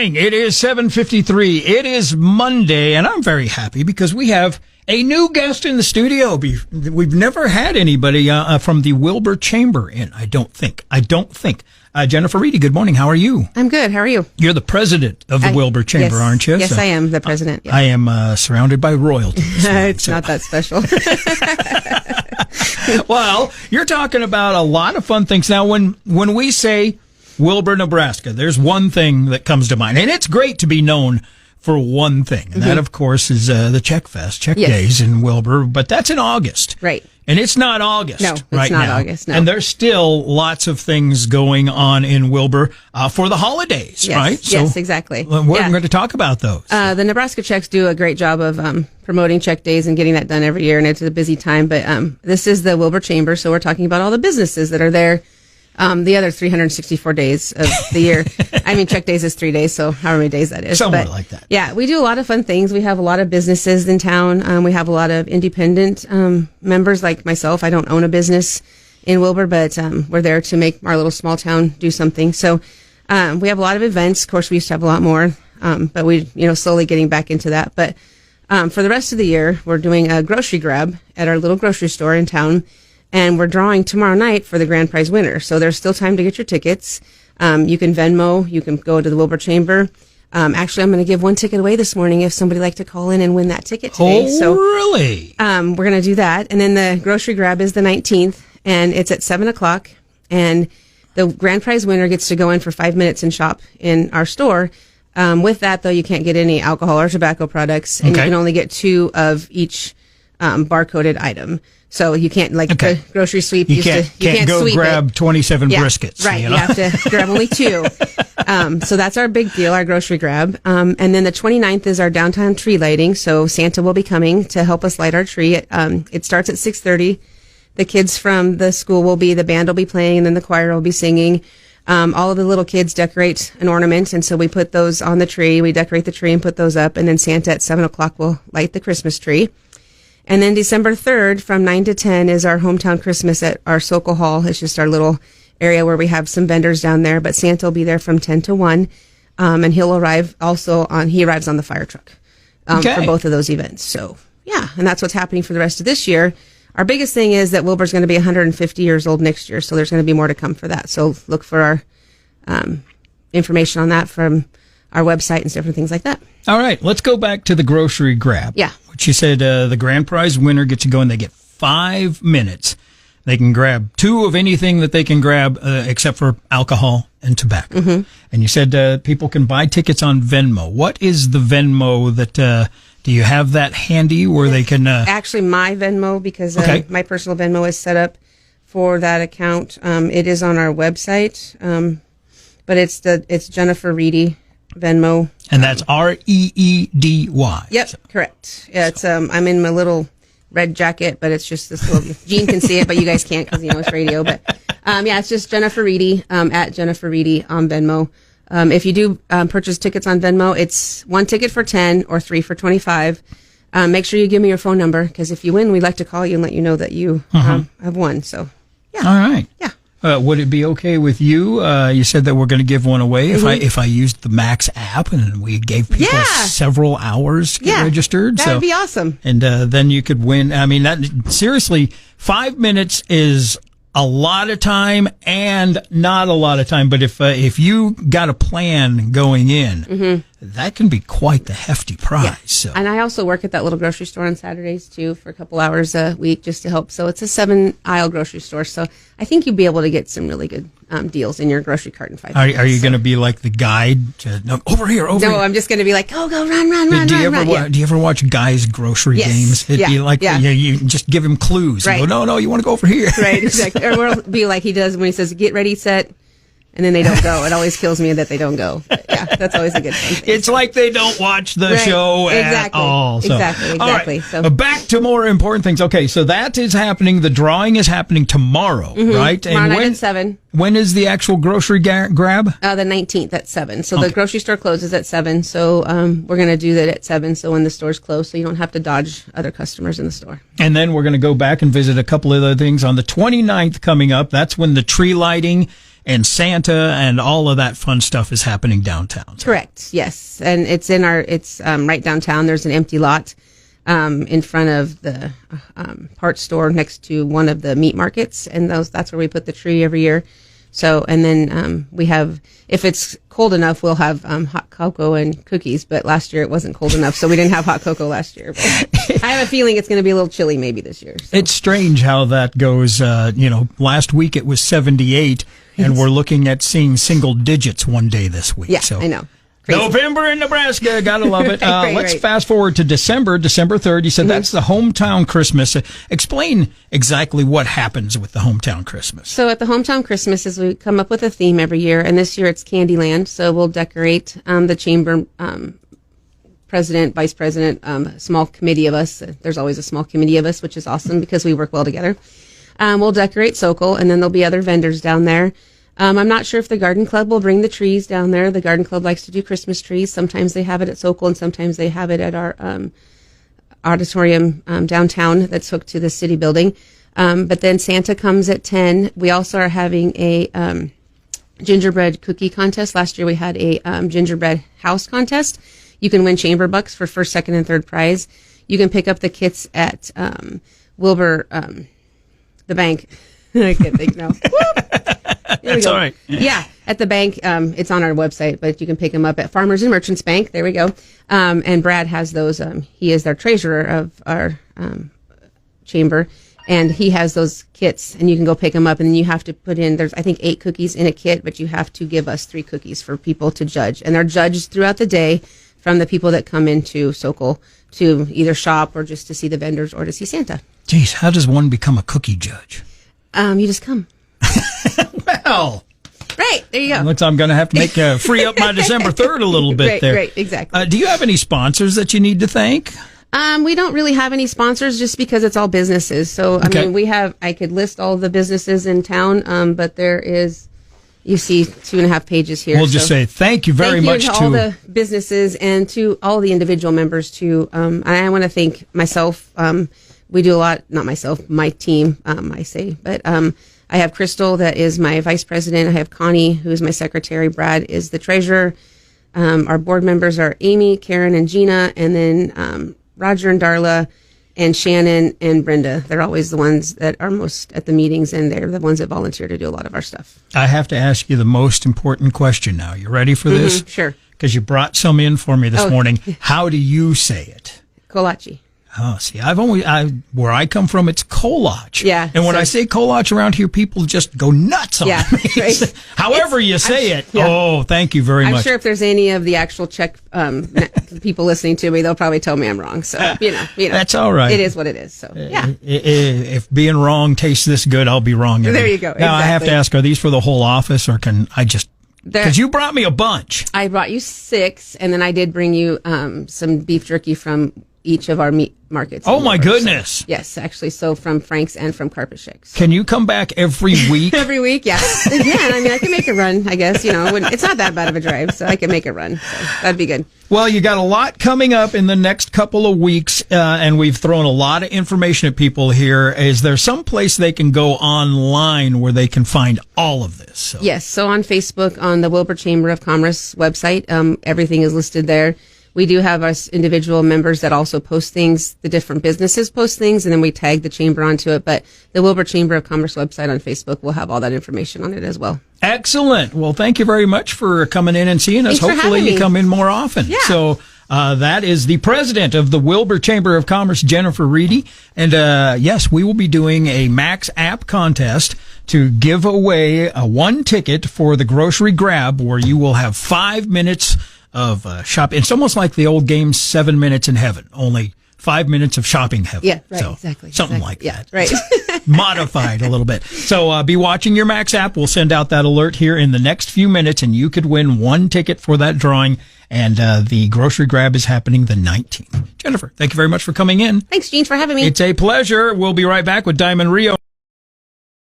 It is 7:53. It is Monday, and I'm very happy because we have a new guest in the studio. We've never had anybody from the Wilber Chamber in, I don't think. Jennifer Reedy, good morning. How are you? I'm good. How are you? You're the president of the Wilber Chamber, yes, aren't you? Yes, I am the president. Yes. I am surrounded by royalty. It's not that special. Well, you're talking about a lot of fun things. Now, when we say Wilber, Nebraska, there's one thing that comes to mind, and it's great to be known for one thing, and that, of course, is the Czech Fest, Czech Days in Wilber, but that's in August. Right. And it's not August right now. It's not August, no. And there's still lots of things going on in Wilber for the holidays, right? Yes, exactly. We're going to talk about those. The Nebraska Czechs do a great job of promoting Czech Days and getting that done every year, and it's a busy time, but this is the Wilber Chamber, so we're talking about all the businesses that are there the other 364 days of the year. I mean, Czech Days is 3 days, so however many days that is. Somewhere like that. Yeah, we do a lot of fun things. We have a lot of businesses in town. We have a lot of independent members like myself. I don't own a business in Wilber, but we're there to make our little small town do something. So we have a lot of events. Of course, we used to have a lot more, but we, slowly getting back into that. But for the rest of the year, we're doing a grocery grab at our little grocery store in town. And we're drawing tomorrow night for the grand prize winner. So there's still time to get your tickets. You can Venmo. You can go to the Wilber Chamber. Actually, I'm going to give one ticket away this morning if somebody would like to call in and win that ticket today. Really? We're going to do that. And then the grocery grab is the 19th, and it's at 7 o'clock. And the grand prize winner gets to go in for 5 minutes and shop in our store. With that, though, you can't get any alcohol or tobacco products, and you can only get 2 of each barcoded item. So you can't, the grocery sweep. You can't go sweep grab 27 briskets. Right. You have to grab only 2. So that's our big deal, our grocery grab. And then the 29th is our downtown tree lighting. So Santa will be coming to help us light our tree. It starts at 6:30. The kids from the school the band will be playing, and then the choir will be singing. All of the little kids decorate an ornament, and so we put those on the tree. We decorate the tree and put those up, and then Santa at 7 o'clock will light the Christmas tree. And then December 3rd from 9 to 10 is our hometown Christmas at our Sokol Hall. It's just our little area where we have some vendors down there, but Santa will be there from 10 to 1. And he'll arrive he arrives on the fire truck for both of those events. So, and that's what's happening for the rest of this year. Our biggest thing is that Wilber's going to be 150 years old next year, so there's going to be more to come for that. So look for our information on that from our website and different things like that. All right, let's go back to the grocery grab. Yeah. Which you said the grand prize winner gets to go and they get 5 minutes. They can grab 2 of anything that they can grab except for alcohol and tobacco. Mm-hmm. And you said people can buy tickets on Venmo. What is the Venmo that, do you have that handy where they can? Actually, my Venmo, because my personal Venmo is set up for that account. It is on our website, but it's Jennifer Reedy Venmo. And that's REEDY. Yep, correct. Yeah, it's I'm in my little red jacket, but it's just this little. Gene can see it, but you guys can't because it's radio. But it's just Jennifer Reedy at Jennifer Reedy on Venmo. If you do purchase tickets on Venmo, it's 1 ticket for 10 or 3 for 25. Make sure you give me your phone number because if you win, we'd like to call you and let you know that you have won. So, yeah. All right. Yeah. Would it be okay with you? You said that we're going to give one away if I used the Max app and we gave people several hours to get registered. That would be awesome. And then you could win. I mean, seriously, 5 minutes is a lot of time and not a lot of time. But if you got a plan going in, that can be quite the hefty prize. Yeah. So. And I also work at that little grocery store on Saturdays too for a couple hours a week just to help. So it's a 7-aisle grocery store. So I think you'd be able to get some really good deals in your grocery cart in 5 minutes. Are you going to be like the guide? Over here. No, I'm just going to be like, go, run. Do you ever watch guys' grocery games? It'd be like, you just give him clues. Right. And go, no, you want to go over here. Right, exactly. Or we'll be like he does when he says, get ready, set. And then they don't go. It always kills me that they don't go. But that's always a good thing. It's like they don't watch the show at all. So. Exactly. Right. So back to more important things. Okay, so that is happening. The drawing is happening tomorrow, right? Tomorrow night at 7. When is the actual grocery grab? The 19th at 7. So the grocery store closes at 7. So we're going to do that at 7. So when the store's closed, so you don't have to dodge other customers in the store. And then we're going to go back and visit a couple of other things on the 29th coming up. That's when the tree lighting and Santa and all of that fun stuff is happening downtown. Correct. Yes. And it's right downtown. There's an empty lot in front of the parts store next to one of the meat markets. And that's where we put the tree every year. So, and then we have, if it's cold enough, we'll have hot cocoa and cookies. But last year it wasn't cold enough, so we didn't have hot cocoa last year. But I have a feeling it's going to be a little chilly maybe this year. So. It's strange how that goes. Last week it was 78, and we're looking at seeing single digits one day this week. Yeah, so. I know. Crazy. November in Nebraska. Gotta love it. Let's right. fast forward to December 3rd. You said that's the hometown Christmas. Explain exactly what happens with the hometown Christmas. So at the hometown Christmas is we come up with a theme every year, and this year it's Candyland. So we'll decorate the chamber president, vice president, a small committee of us. There's always a small committee of us, which is awesome because we work well together. We'll decorate Sokol, and then there'll be other vendors down there. I'm not sure if the garden club will bring the trees down there. The garden club likes to do Christmas trees. Sometimes they have it at Sokol, and sometimes they have it at our auditorium downtown that's hooked to the city building. But then Santa comes at 10. We also are having a gingerbread cookie contest. Last year we had a gingerbread house contest. You can win chamber bucks for first, second, and third prize. You can pick up the kits at Wilber, the bank. I can't think now. That's all right. Yeah, at the bank. It's on our website, but you can pick them up at Farmers and Merchants Bank. There we go. And Brad has those. He is our treasurer of our chamber, and he has those kits, and you can go pick them up. And then you have to put in. There's I think 8 cookies in a kit, but you have to give us 3 cookies for people to judge, and they're judged throughout the day from the people that come into Sokol to either shop or just to see the vendors or to see Santa. Geez, how does one become a cookie judge? You just come. Well, right, there you go. Looks I'm going to have to make free up my December 3rd a little bit there. Right, exactly. Do you have any sponsors that you need to thank? We don't really have any sponsors just because it's all businesses. So, I mean, I could list all the businesses in town, but there is, you see 2.5 pages here. We'll just say thank you very much to all the businesses and to all the individual members too. I want to thank myself. We do a lot, not myself, my team, I say, but, I have Crystal, that is my vice president. I have Connie, who is my secretary. Brad is the treasurer. Our board members are Amy, Karen, and Gina, and then Roger and Darla, and Shannon and Brenda. They're always the ones that are most at the meetings, and they're the ones that volunteer to do a lot of our stuff. I have to ask you the most important question now. You ready for this? Sure. Because you brought some in for me this morning. How do you say it? Kolache. Oh, see, where I come from, it's Kolach. Yeah. And when I say Kolach around here, people just go nuts on me. Right. However you say it. Yeah. Oh, thank you very much. I'm sure if there's any of the actual Czech people listening to me, they'll probably tell me I'm wrong. So, you know. That's all right. It is what it is. So, yeah. If being wrong tastes this good, I'll be wrong. There you go. Now, I have to ask, are these for the whole office, or can I just... Because you brought me a bunch. I brought you 6, and then I did bring you some beef jerky from each of our meat markets. Oh, my goodness. So, yes, actually. So from Frank's and from Carpet Shakes. Can you come back every week? Every week, yeah. Again, I mean, I can make a run, I guess. You know, it's not that bad of a drive, so I can make a run. So that'd be good. Well, you got a lot coming up in the next couple of weeks, and we've thrown a lot of information at people here. Is there some place they can go online where they can find all of this? So. Yes. So on Facebook, on the Wilber Chamber of Commerce website, everything is listed there. We do have us individual members that also post things. The different businesses post things, and then we tag the chamber onto it. But the Wilber Chamber of Commerce website on Facebook will have all that information on it as well. Excellent. Well, thank you very much for coming in and seeing us. Thanks Hopefully you me. come in more often. Yeah. So that is the president of the Wilber Chamber of Commerce, Jennifer Reedy. And yes, we will be doing a Max app contest to give away one ticket for the grocery grab, where you will have 5 minutes of shopping. It's almost like the old game 7 Minutes in Heaven, only 5 minutes of shopping heaven. Yeah, right, so, exactly. Something like that. Right. Modified a little bit. So be watching your Max app. We'll send out that alert here in the next few minutes, and you could win one ticket for that drawing. And the grocery grab is happening the 19th. Jennifer, thank you very much for coming in. Thanks, Gene, for having me. It's a pleasure. We'll be right back with Diamond Rio.